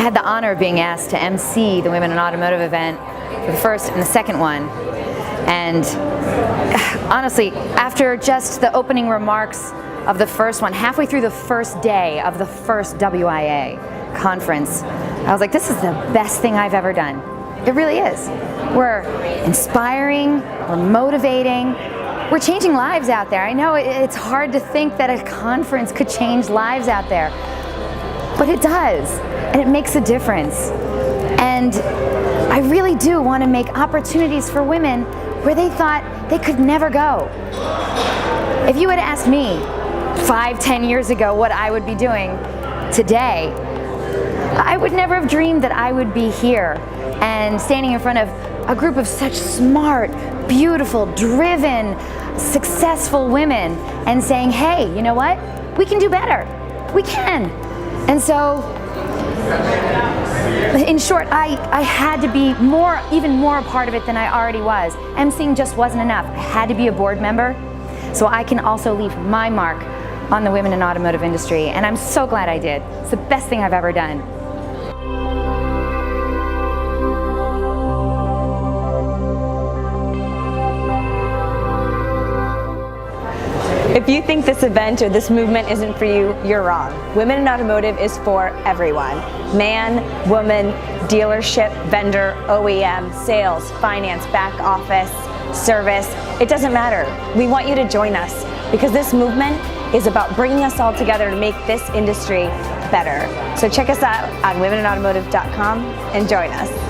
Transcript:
had the honor of being asked to MC the Women in Automotive event for the first and the second one. And honestly, after just the opening remarks of the first one, halfway through the first day of the first WIA conference, I was like, this is the best thing I've ever done. It really is. We're inspiring, we're motivating, we're changing lives out there. I know it's hard to think that a conference could change lives out there, but it does, and it makes a difference. And I really do want to make opportunities for women where they thought they could never go. If you had asked me 5-10 years ago what I would be doing today, I would never have dreamed that I would be here and standing in front of a group of such smart, beautiful, driven, successful women and saying, hey, you know what? We can do better. We can. And so, in short, I had to be even more a part of it than I already was. emceeing just wasn't enough. I had to be a board member so I can also leave my mark on the women in automotive industry, and I'm so glad I did. It's the best thing I've ever done. If you think this event or this movement isn't for you, you're wrong. Women in Automotive is for everyone. Man, woman, dealership, vendor, OEM, sales, finance, back office, service, it doesn't matter. We want you to join us because this movement is about bringing us all together to make this industry better. So check us out on womeninoautomotive.com and join us.